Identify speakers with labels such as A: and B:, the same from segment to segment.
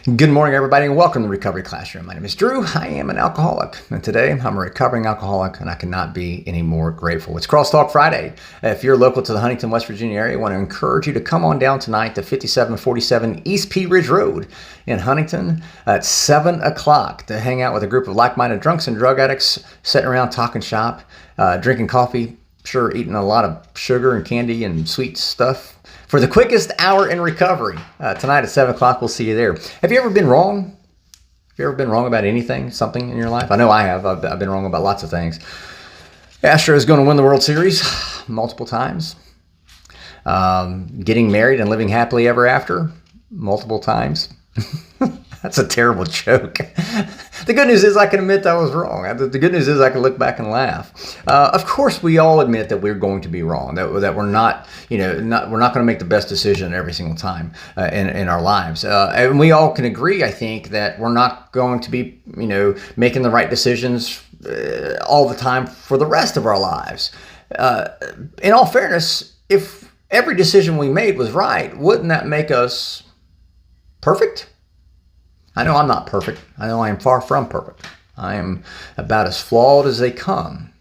A: Good morning, everybody, and welcome to the Recovery Classroom. My name is Drew. I am an alcoholic, and today I'm a recovering alcoholic, and I cannot be any more grateful. It's Crosstalk Friday. If you're local to the Huntington, West Virginia area, I want to encourage you to come on down tonight to 5747 East Pea Ridge Road in Huntington at 7 o'clock to hang out with a group of like-minded drunks and drug addicts sitting around talking shop, drinking coffee, sure, eating a lot of sugar and candy and sweet stuff. For the quickest hour in recovery, tonight at 7 o'clock, we'll see you there. Have you ever been wrong? Have you ever been wrong about anything, something in your life? I know I have. I've been wrong about lots of things. Astro is going to win the World Series multiple times. Getting married and living happily ever after multiple times. That's a terrible joke. The good news is I can admit I was wrong. The good news is I can look back and laugh. Of course, we all admit that we're going to be wrong. That we're not, we're not going to make the best decision every single time in our lives. And we all can agree, I think, that we're not going to be, making the right decisions all the time for the rest of our lives. In all fairness, if every decision we made was right, wouldn't that make us perfect? I know I'm not perfect. I know I am far from perfect. I am about as flawed as they come.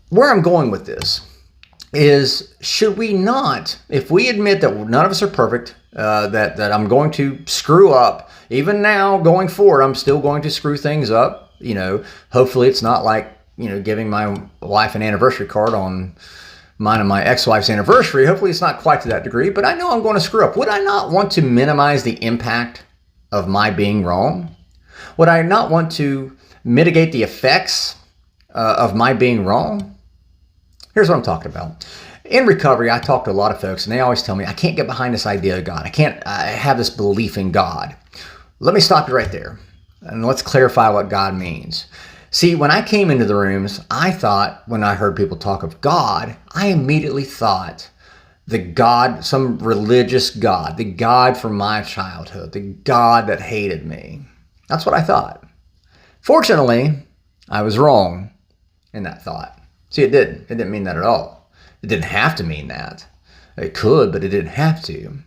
A: Where I'm going with this is, should we not, if we admit that none of us are perfect, that I'm going to screw up, even now going forward, I'm still going to screw things up. Hopefully it's not like, giving my wife an anniversary card on mine and my ex-wife's anniversary. Hopefully it's not quite to that degree, but I know I'm going to screw up. Would I not want to minimize the impact of my being wrong? Would I not want to mitigate the effects of my being wrong? Here's what I'm talking about. In recovery, I talk to a lot of folks, and they always tell me, I can't get behind this idea of God. I have this belief in God. Let me stop you right there, and let's clarify what God means. See, when I came into the rooms, I thought, when I heard people talk of God, I immediately thought the God, some religious God, the God from my childhood, the God that hated me. That's what I thought. Fortunately, I was wrong in that thought. See, it didn't. It didn't mean that at all. It didn't have to mean that. It could, but it didn't have to.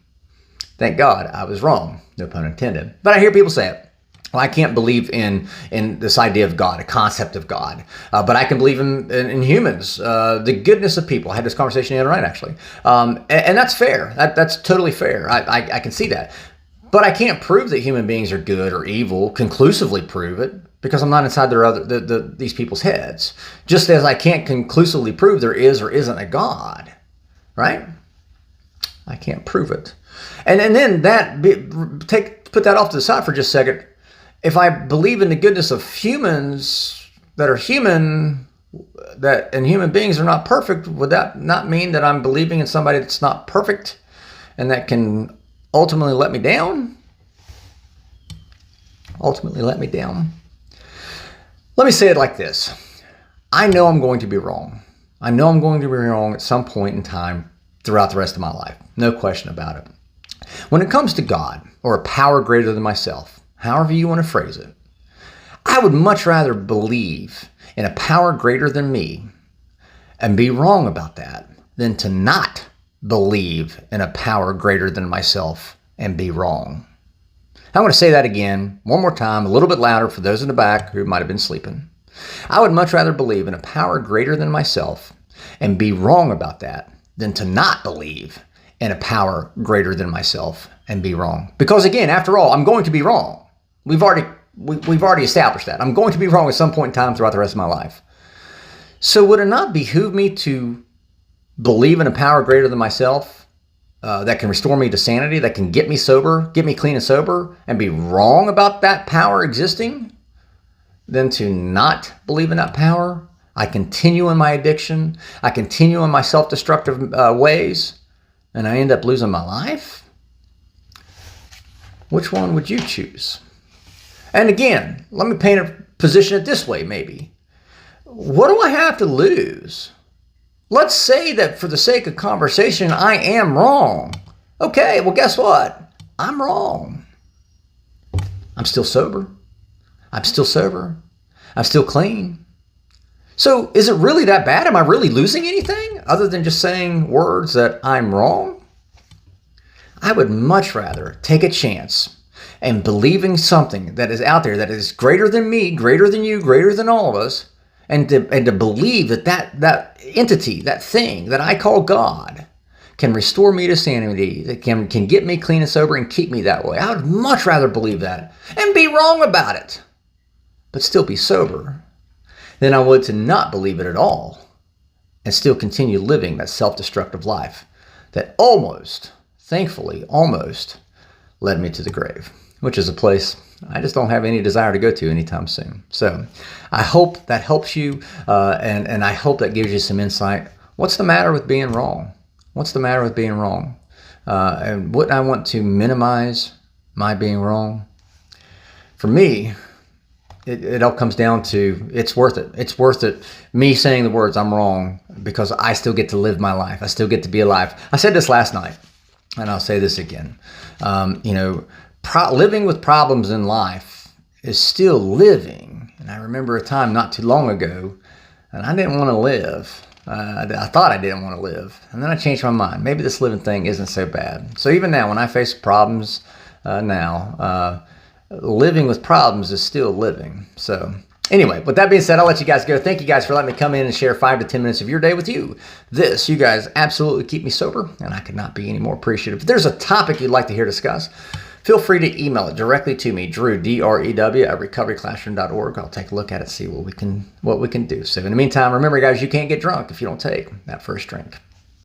A: Thank God I was wrong. No pun intended. But I hear people say it. Well, I can't believe in this idea of God, a concept of God, but I can believe in humans, the goodness of people. I had this conversation the other night, actually, and that's fair. That's totally fair. I can see that, but I can't prove that human beings are good or evil, conclusively prove it, because I'm not inside these people's heads. Just as I can't conclusively prove there is or isn't a God, right? I can't prove it, and then put that off to the side for just a second. If I believe in the goodness of humans that are human, and human beings are not perfect, would that not mean that I'm believing in somebody that's not perfect and that can ultimately let me down? Ultimately let me down. Let me say it like this. I know I'm going to be wrong. I know I'm going to be wrong at some point in time throughout the rest of my life. No question about it. When it comes to God or a power greater than myself, however you want to phrase it, I would much rather believe in a power greater than me and be wrong about that than to not believe in a power greater than myself and be wrong. I'm going to say that again, one more time, a little bit louder for those in the back who might have been sleeping. I would much rather believe in a power greater than myself and be wrong about that than to not believe in a power greater than myself and be wrong. Because again, after all, I'm going to be wrong. We've already established that. I'm going to be wrong at some point in time throughout the rest of my life. So would it not behoove me to believe in a power greater than myself that can restore me to sanity, that can get me sober, get me clean and sober, and be wrong about that power existing, than to not believe in that power? I continue in my addiction. I continue in my self-destructive ways, and I end up losing my life? Which one would you choose? And again, let me position it this way, maybe. What do I have to lose? Let's say that for the sake of conversation, I am wrong. Okay, well, guess what? I'm wrong. I'm still sober. I'm still sober. I'm still clean. So is it really that bad? Am I really losing anything other than just saying words that I'm wrong? I would much rather take a chance and believing something that is out there that is greater than me, greater than you, greater than all of us, and to believe that entity, that thing that I call God, can restore me to sanity, that can get me clean and sober and keep me that way. I would much rather believe that and be wrong about it, but still be sober, than I would to not believe it at all and still continue living that self-destructive life that almost, thankfully, almost led me to the grave, which is a place I just don't have any desire to go to anytime soon. So I hope that helps you, and I hope that gives you some insight. What's the matter with being wrong? What's the matter with being wrong? And wouldn't I want to minimize my being wrong? For me, it all comes down to it's worth it. It's worth it, me saying the words I'm wrong, because I still get to live my life. I still get to be alive. I said this last night, and I'll say this again. Living with problems in life is still living. And I remember a time not too long ago, and I didn't want to live. I thought I didn't want to live. And then I changed my mind. Maybe this living thing isn't so bad. So even now, when I face problems living with problems is still living. So anyway, with that being said, I'll let you guys go. Thank you guys for letting me come in and share 5 to 10 minutes of your day with you. You guys absolutely keep me sober, and I could not be any more appreciative. If there's a topic you'd like to hear discussed, feel free to email it directly to me, Drew, D-R-E-W, at recoveryclassroom.org. I'll take a look at it, see what we can do. So in the meantime, remember, guys, you can't get drunk if you don't take that first drink.